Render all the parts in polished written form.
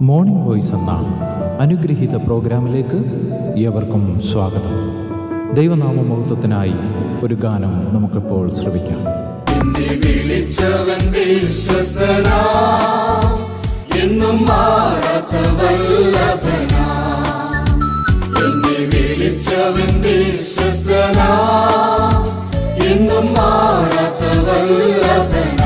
Morning voice എന്ന അനുഗ്രഹീത പ്രോഗ്രാമിലേക്ക് ഏവർക്കും സ്വാഗതം. ദൈവനാമമഹത്വത്തിനായി ഒരു ഗാനം നമുക്കിപ്പോൾ ശ്രവിക്കാം. എന്നെ വിളിച്ചവൻ വിശ്വസ്തനാ, എന്നും മാറാത്ത വല്ലഭനാ. എന്നെ വിളിച്ചവൻ വിശ്വസ്തനാ, എന്നും മാറാത്ത വല്ലഭനാ.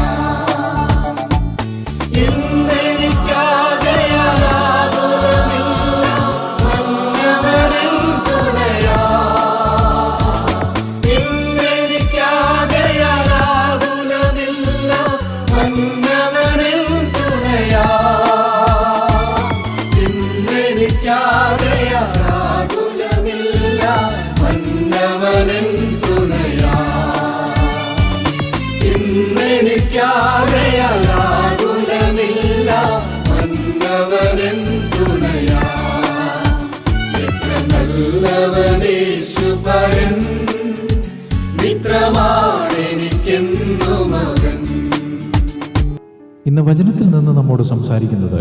ഇന്ന് വചനത്തിൽ നിന്ന് നമ്മോട് സംസാരിക്കുന്നത്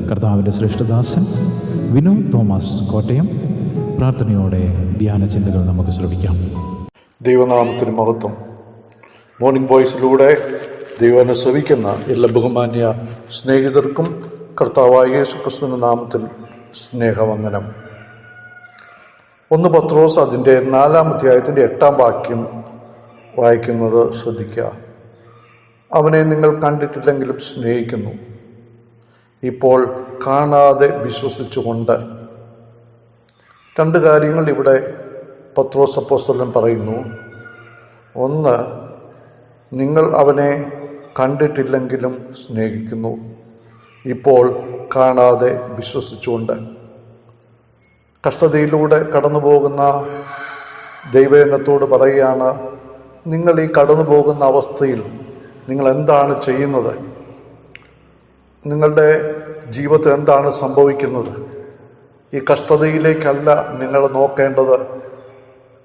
കർത്താവിൻ്റെ ശ്രേഷ്ഠദാസൻ വിനോദ് തോമസ് കോട്ടയം. പ്രാർത്ഥനയോടെ ധ്യാന ചിന്തകൾ നമുക്ക് ശ്രമിക്കാം. ദൈവനാമത്തിന് മഹത്വം. മോർണിംഗ് വോയിസിലൂടെ ദൈവനെ ശ്രവിക്കുന്ന എല്ലാ ബഹുമാന്യ സ്നേഹിതർക്കും കർത്താവായ യേശു ക്രിസ്തുവിന്റെ നാമത്തിൽ സ്നേഹവന്ദനം. 1 പത്രോസ് അതിൻ്റെ 4-ാം അധ്യായത്തിൻ്റെ 8-ാം വാക്യം വായിക്കുന്നത് ശ്രദ്ധിക്കുക. അവനെ നിങ്ങൾ കണ്ടിട്ടില്ലെങ്കിലും സ്നേഹിക്കുന്നു, ഇപ്പോൾ കാണാതെ വിശ്വസിച്ചുകൊണ്ട്. 2 കാര്യങ്ങൾ ഇവിടെ പത്രോസ് അപ്പോസ്തലൻ പറയുന്നു. ഒന്ന്, നിങ്ങൾ അവനെ കണ്ടിട്ടില്ലെങ്കിലും സ്നേഹിക്കുന്നു, ഇപ്പോൾ കാണാതെ വിശ്വസിച്ചുകൊണ്ട്. കഷ്ടതയിലൂടെ കടന്നു പോകുന്ന ദൈവജനത്തോട് പറയുകയാണ്, നിങ്ങൾ ഈ കടന്നു പോകുന്ന അവസ്ഥയിൽ നിങ്ങൾ എന്താണ് ചെയ്യുന്നത്? നിങ്ങളുടെ ജീവിതത്തിൽ എന്താണ് സംഭവിക്കുന്നത്? ഈ കഷ്ടതയിലേക്കല്ല നിങ്ങൾ നോക്കേണ്ടത്.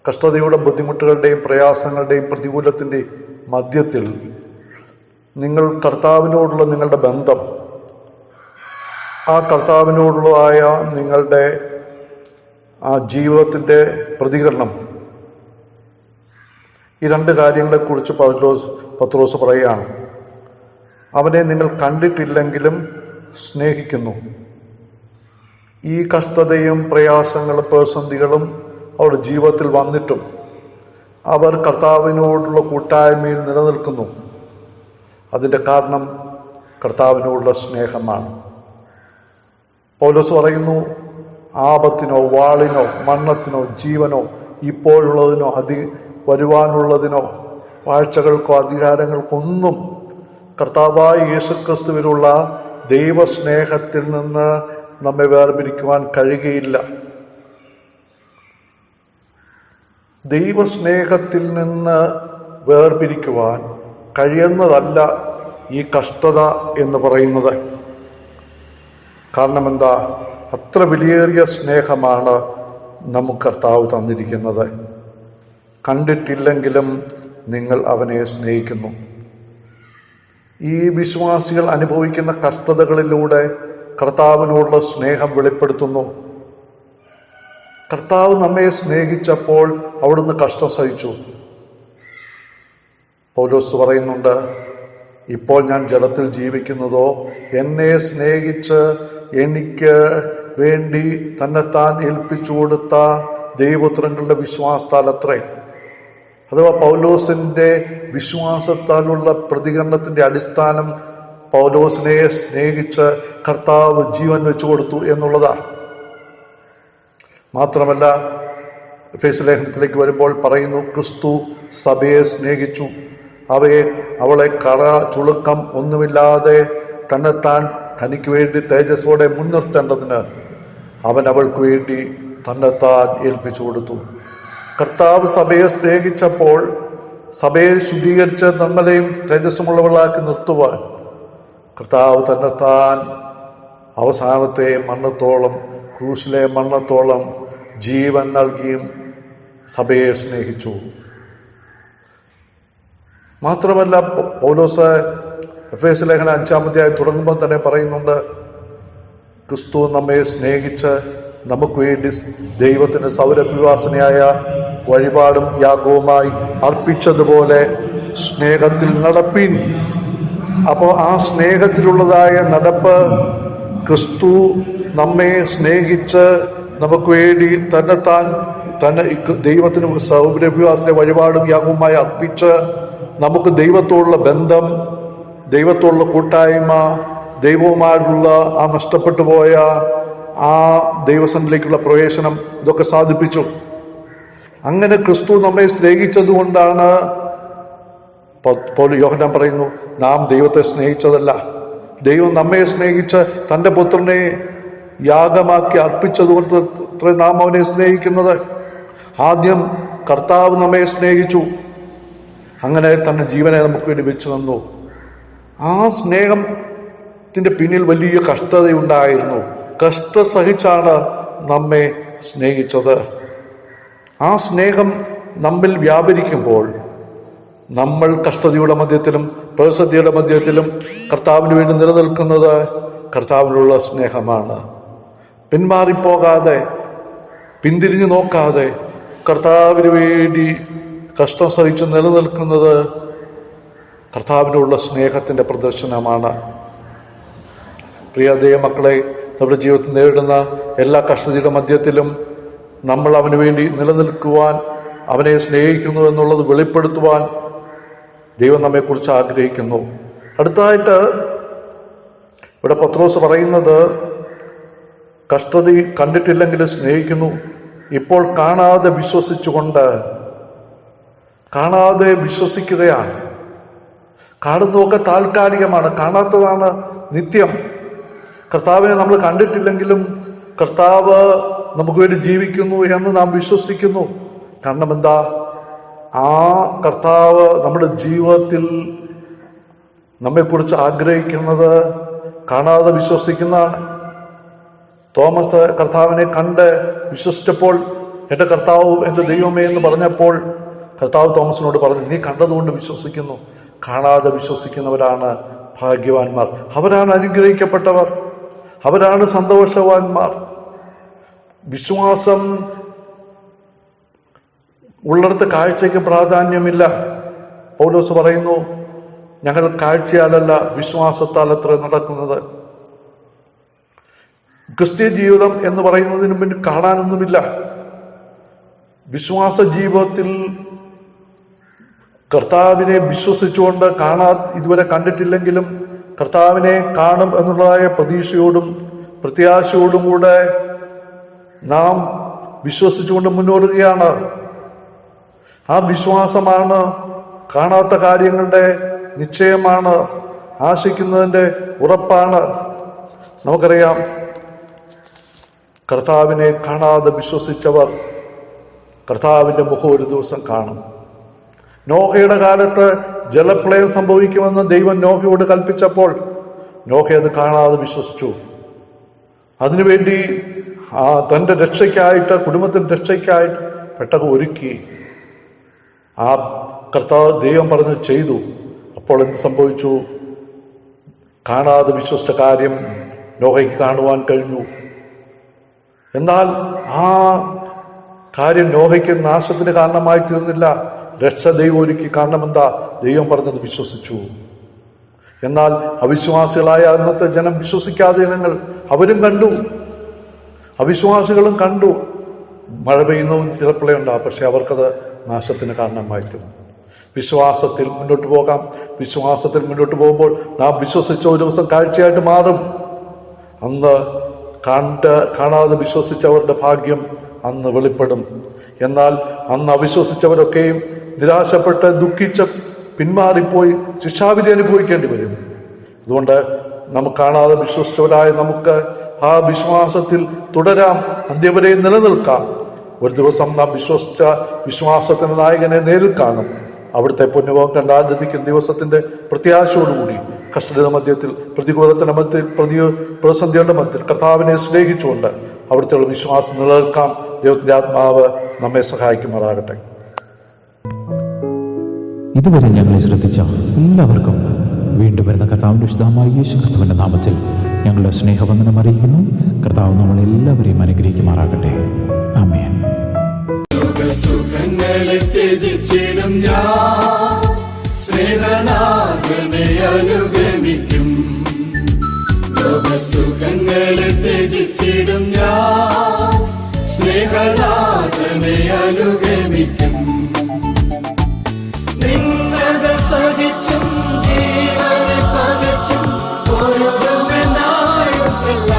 കഷ്ടതയുടെ ബുദ്ധിമുട്ടുകളുടെയും പ്രയാസങ്ങളുടെയും പ്രതികൂലത്തിൻ്റെയും മധ്യത്തിൽ നിങ്ങൾ കർത്താവിനോടുള്ള നിങ്ങളുടെ ബന്ധം, ആ കർത്താവിനോടുള്ളതായ നിങ്ങളുടെ ആ ജീവിതത്തിൻ്റെ പ്രതികരണം, ഈ 2 കാര്യങ്ങളെക്കുറിച്ച് പത്രോസ് പറയുകയാണ്. അവനെ നിങ്ങൾ കണ്ടിട്ടില്ലെങ്കിലും സ്നേഹിക്കുന്നു. ഈ കഷ്ടതയും പ്രയാസങ്ങളും പ്രതിസന്ധികളും അവരുടെ ജീവിതത്തിൽ വന്നിട്ടും അവർ കർത്താവിനോടുള്ള കൂട്ടായ്മയിൽ നിലനിൽക്കുന്നു. അതിൻ്റെ കാരണം കർത്താവിനോടുള്ള സ്നേഹമാണ്. പൗലോസ് പറയുന്നു, ആപത്തിനോ വാളിനോ മരണത്തിനോ ജീവനോ ഇപ്പോഴുള്ളതിനോ വരുവാനുള്ളതിനോ വാഴ്ചകൾക്കോ അധികാരങ്ങൾക്കൊന്നും കർത്താവായ യേശുക്രിസ്തുവിലുള്ള ദൈവസ്നേഹത്തിൽ നിന്ന് നമ്മെ വേർപിരിക്കുവാൻ കഴിയുകയില്ല. ദൈവസ്നേഹത്തിൽ നിന്ന് വേർപിരിക്കുവാൻ കഴിയുന്നതല്ല ഈ കഷ്ടത എന്ന് പറയുന്നത്. കാരണം എന്താ? അത്ര വിലയേറിയ സ്നേഹമാണ് നമുക്ക് കർത്താവ് തന്നിരിക്കുന്നത്. കണ്ടിട്ടില്ലെങ്കിലും നിങ്ങൾ അവനെ സ്നേഹിക്കുന്നു. ഈ വിശ്വാസികൾ അനുഭവിക്കുന്ന കഷ്ടതകളിലൂടെ കർത്താവിനോടുള്ള സ്നേഹം വെളിപ്പെടുത്തുന്നു. കർത്താവ് നമ്മെ സ്നേഹിച്ചപ്പോൾ അവിടുന്ന് കഷ്ടം സഹിച്ചു. പൗലോസ് പറയുന്നുണ്ട്, ഇപ്പോൾ ഞാൻ ജഡത്തിൽ ജീവിക്കുന്നതോ എന്നെ സ്നേഹിച്ച് എനിക്ക് വേണ്ടി തന്നെത്താൻ ഏൽപ്പിച്ചു കൊടുത്ത ദൈവപുത്രങ്ങളുടെ വിശ്വാസത്താലത്രേ. അഥവാ പൗലോസിന്റെ വിശ്വാസത്താലുള്ള പ്രതികരണത്തിന്റെ അടിസ്ഥാനം പൗലോസിനെ സ്നേഹിച്ച് കർത്താവ് ജീവൻ വെച്ചു കൊടുത്തു എന്നുള്ളതാണ്. മാത്രമല്ല, എഫേസ്യ ലേഖനത്തിലേക്ക് വരുമ്പോൾ പറയുന്നു, ക്രിസ്തു സഭയെ സ്നേഹിച്ചു, അവളെ കറ ചുളുക്കം ഒന്നുമില്ലാതെ തന്നെത്താൻ തനിക്ക് വേണ്ടി തേജസ്സോടെ മുൻനിർത്തേണ്ടതിന് അവൻ അവൾക്ക് വേണ്ടി തന്നെത്താൻ ഏൽപ്പിച്ചു കൊടുത്തു. കർത്താവ് സഭയെ സ്നേഹിച്ചപ്പോൾ സഭയെ ശുദ്ധീകരിച്ച് നമ്മളെയും തേജസ്സുമുള്ളവളാക്കി നിർത്തുവാൻ കർത്താവ് തന്നെത്താൻ അവസാനത്തെ മരണത്തോളം, ക്രൂശിലെ മരണത്തോളം ജീവൻ നൽകിയും സഭയെ സ്നേഹിച്ചു. മാത്രമല്ല, പൗലോസ് എഫേസ്യ ലേഖനം 5-ാം അധ്യായം തുടങ്ങുമ്പോൾ തന്നെ പറയുന്നുണ്ട്, ക്രിസ്തു നമ്മെ സ്നേഹിച്ച് നമുക്ക് വേണ്ടി ദൈവത്തിന് സൗരഭ്യവാസനയായ വഴിപാടും യാഗവുമായി അർപ്പിച്ചതുപോലെ സ്നേഹത്തിൽ നടപ്പിൻ. അപ്പോൾ ആ സ്നേഹത്തിലുള്ളതായ നടപ്പ്, ക്രിസ്തു നമ്മെ സ്നേഹിച്ച് നമുക്ക് വേണ്ടി തന്നെ ദൈവത്തിന് സൗരഭ്യവാസന വഴിപാടും യാഗവുമായി അർപ്പിച്ച് നമുക്ക് ദൈവത്തോടുള്ള ബന്ധം, ദൈവത്തോടുള്ള കൂട്ടായ്മ, ദൈവവുമായിട്ടുള്ള ആ നഷ്ടപ്പെട്ടു പോയ ആ ദൈവസന്നിധിയിലേക്കുള്ള പ്രവേശനം, ഇതൊക്കെ സാധിപ്പിച്ചു. അങ്ങനെ ക്രിസ്തു നമ്മെ സ്നേഹിച്ചതുകൊണ്ടാണ് യോഹന്നാൻ പറയുന്നു, നാം ദൈവത്തെ സ്നേഹിച്ചതല്ല, ദൈവം നമ്മെ സ്നേഹിച്ച് തൻ്റെ പുത്രനെ യാഗമാക്കി അർപ്പിച്ചതുകൊണ്ട് നാം അവനെ സ്നേഹിക്കുന്നത്. ആദ്യം കർത്താവ് നമ്മെ സ്നേഹിച്ചു, അങ്ങനെ തന്റെ ജീവനെ നമുക്ക് വേണ്ടി വെച്ചു തന്നു. ആ സ്നേഹത്തിന്റെ പിന്നിൽ വലിയ കഷ്ടതയുണ്ടായിരുന്നു. കഷ്ട സഹിച്ചാണ് നമ്മെ സ്നേഹിച്ചത്. ആ സ്നേഹം നമ്മിൽ വ്യാപരിക്കുമ്പോൾ നമ്മൾ കഷ്ടതയുടെ മധ്യത്തിലും പ്രതിസന്ധിയുടെ മധ്യത്തിലും കർത്താവിന് വേണ്ടി നിലനിൽക്കുന്നത് കർത്താവിനുള്ള സ്നേഹമാണ്. പിന്മാറിപ്പോകാതെ, പിന്തിരിഞ്ഞു നോക്കാതെ കർത്താവിന് വേണ്ടി കഷ്ടം സഹിച്ച് നിലനിൽക്കുന്നത് കർത്താവിനുള്ള സ്നേഹത്തിന്റെ പ്രദർശനമാണ്. പ്രിയ ദൈവമക്കളെ, നമ്മുടെ ജീവിതത്തിൽ നേരിടുന്ന എല്ലാ കഷ്ടതയുടെ മധ്യത്തിലും നമ്മൾ അവന് വേണ്ടി നിലനിൽക്കുവാൻ, അവനെ സ്നേഹിക്കുന്നു എന്നുള്ളത് വെളിപ്പെടുത്തുവാൻ ദൈവം നമ്മെക്കുറിച്ച് ആഗ്രഹിക്കുന്നു. അടുത്തതായിട്ട് ഇവിടെ പത്രോസ് പറയുന്നത്, കഷ്ടത കണ്ടിട്ടില്ലെങ്കിൽ സ്നേഹിക്കുന്നു, ഇപ്പോൾ കാണാതെ വിശ്വസിച്ചുകൊണ്ട്. കാണാതെ വിശ്വസിക്കുകയാണ്. കാണുന്നതൊക്കെ താൽക്കാലികമാണ്, കാണാത്തതാണ് നിത്യം. കർത്താവിനെ നമ്മൾ കണ്ടിട്ടില്ലെങ്കിലും കർത്താവ് നമുക്ക് വേണ്ടി ജീവിക്കുന്നു എന്ന് നാം വിശ്വസിക്കുന്നു. കാരണം എന്താ? ആ കർത്താവ് നമ്മുടെ ജീവിതത്തിൽ നമ്മെക്കുറിച്ച് ആഗ്രഹിക്കുന്നത് കാണാതെ വിശ്വസിക്കുന്നതാണ്. തോമസ് കർത്താവിനെ കണ്ട് വിശ്വസിച്ചപ്പോൾ, എൻ്റെ കർത്താവ് എൻ്റെ ദൈവമേ എന്ന് പറഞ്ഞപ്പോൾ കർത്താവ് തോമസിനോട് പറഞ്ഞു, നീ കണ്ടതുകൊണ്ട് വിശ്വസിക്കുന്നു. കാണാതെ വിശ്വസിക്കുന്നവരാണ് ഭാഗ്യവാന്മാർ, അവരാണ് അനുഗ്രഹിക്കപ്പെട്ടവർ, അവരാണ് സന്തോഷവാന്മാർ. വിശ്വാസം ഉള്ളിടത്ത് കാഴ്ചയ്ക്ക് പ്രാധാന്യമില്ല. പൗലോസ് പറയുന്നു, ഞങ്ങൾ കാഴ്ചയാലല്ല വിശ്വാസത്താൽ അത്ര നടക്കുന്നത്. ക്രിസ്ത്യ ജീവിതം എന്ന് പറയുന്നതിന് മുന്നിൽ കാണാനൊന്നുമില്ല. വിശ്വാസ ജീവിതത്തിൽ കർത്താവിനെ വിശ്വസിച്ചുകൊണ്ട് ഇതുവരെ കണ്ടിട്ടില്ലെങ്കിലും കർത്താവിനെ കാണും എന്നുള്ളതായ പ്രതീക്ഷയോടും പ്രത്യാശയോടും കൂടെ നാം വിശ്വസിച്ചുകൊണ്ട് മുന്നോടുകയാണ്. ആ വിശ്വാസമാണ് കാണാത്ത കാര്യങ്ങളുടെ നിശ്ചയമാണ്, ആശിക്കുന്നതിൻ്റെ ഉറപ്പാണ്. നമുക്കറിയാം, കർത്താവിനെ കാണാതെ വിശ്വസിച്ചവർ കർത്താവിൻ്റെ മുഖം ഒരു ദിവസം കാണും. നോഹയുടെ കാലത്ത് ജലപ്രളയം സംഭവിക്കുമെന്ന് ദൈവം നോഹയോട് കൽപ്പിച്ചപ്പോൾ നോഹ അത് കാണാതെ വിശ്വസിച്ചു. അതിനുവേണ്ടി തൻ്റെ രക്ഷയ്ക്കായിട്ട്, കുടുംബത്തിൻ്റെ രക്ഷയ്ക്കായിട്ട് പെട്ടകം ഒരുക്കി. ആ കർത്താവ് ദൈവം പറഞ്ഞ് ചെയ്തു. അപ്പോൾ എന്ത് സംഭവിച്ചു? കാണാതെ വിശ്വസിച്ച കാര്യം നോഹയ്ക്ക് കാണുവാൻ കഴിഞ്ഞു. എന്നാൽ ആ കാര്യം നോഹയ്ക്ക് നാശത്തിന് കാരണമായി തീർന്നില്ല. രക്ഷ ദൈവം ഒരുക്കി. കാരണം എന്താ? ദൈവം പറഞ്ഞത് വിശ്വസിച്ചു. എന്നാൽ അവിശ്വാസികളായ അന്നത്തെ ജനം, വിശ്വസിക്കാതെ ജനങ്ങൾ, അവരും കണ്ടു, അവിശ്വാസികളും കണ്ടു മഴ പെയ്യുന്നതും ജലപ്രളയം ഉണ്ടാകും. പക്ഷെ അവർക്കത് നാശത്തിന് കാരണമായി തീർന്നു. വിശ്വാസത്തിൽ മുന്നോട്ട് പോകാം. വിശ്വാസത്തിൽ മുന്നോട്ട് പോകുമ്പോൾ നാം വിശ്വസിച്ച ഒരു ദിവസം കാഴ്ചയായിട്ട് മാറും. അന്ന് കാണാതെ വിശ്വസിച്ചവരുടെ ഭാഗ്യം അന്ന് വെളിപ്പെടും. എന്നാൽ അന്ന് അവിശ്വസിച്ചവരൊക്കെയും നിരാശപ്പെട്ട് ദുഃഖിച്ച് പിന്മാറിപ്പോയി ശിക്ഷാവിധി അനുഭവിക്കേണ്ടി വരും. അതുകൊണ്ട് നമുക്ക് കാണാതെ വിശ്വസിച്ചവരായ നമുക്ക് ആ വിശ്വാസത്തിൽ തുടരാം, അന്ത്യവരെ നിലനിൽക്കാം. ഒരു ദിവസം നാം വിശ്വസിച്ച വിശ്വാസത്തിന്റെ നായകനെ നേരിൽ കാണും. അവിടുത്തെ പൊന്നുപോകാൻ കണ്ടാതിരിക്കുന്ന ദിവസത്തിന്റെ പ്രത്യാശയോടുകൂടി കഷ്ടത മധ്യത്തിൽ, പ്രതികൂലത്തിന്റെ മധ്യത്തിൽ, പ്രതിസന്ധികളുടെ മധ്യത്തിൽ കർത്താവിനെ സ്നേഹിച്ചുകൊണ്ട് അവിടുത്തെ വിശ്വാസം നിലനിൽക്കാം. ദൈവത്തിന്റെ ആത്മാവ് നമ്മെ സഹായിക്കുമാറാകട്ടെ. ഇതുവരെ ഞങ്ങളെ ശ്രദ്ധിച്ച എല്ലാവർക്കും വീണ്ടും വരുന്ന കർത്താവിന്റെ വിശുദ്ധമായ യേശുക്രിസ്തുവിന്റെ നാമത്തിൽ ഞങ്ങളുടെ സ്നേഹവന്ദനം അറിയിക്കുന്നു. കർത്താവ് നമ്മളെല്ലാവരെയും അനുഗ്രഹിക്കുമാറാകട്ടെ. ആമേൻ. സുഖങ്ങളെ ത്യജിച്ചിടും ഞാൻ, സ്നേഹനാഥനെ അനുഗമിക്കും. ലോകസുഖങ്ങളെ ത്യജിച്ചിടും ഞാൻ, സ്നേഹനാഥനെ അനുഗമിക്കും. നിന്ദകൾ സഹിച്ചും ജീവനെ പകച്ചും പൊരുതുമെന്നായുസ്സല്ല.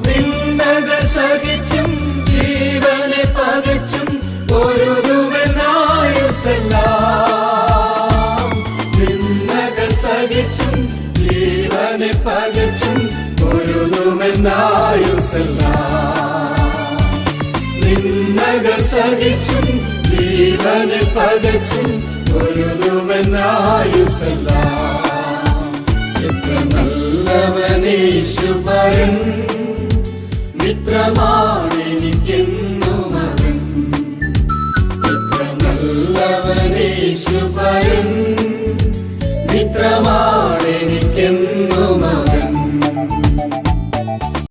നിന്ദകൾ സഹിച്ചും ജീവനെ പകച്ചും പൊരുതുമെന്നായുസ്സല്ല. നിന്ദകൾ സഹിച്ചും ജീവനെ പകച്ചും പൊരുതുമെന്നായുസ്സല്ല. നിന്ദകൾ സഹിച്ചും ജീവനെ പകച്ചും പൊരുതുമെന്നായുസ്സല്ല. എത്ര നല്ലവനേശുപരൻ, മിത്രമാണെനിക്കെന്നും അവൻ. എത്ര നല്ലവനേശു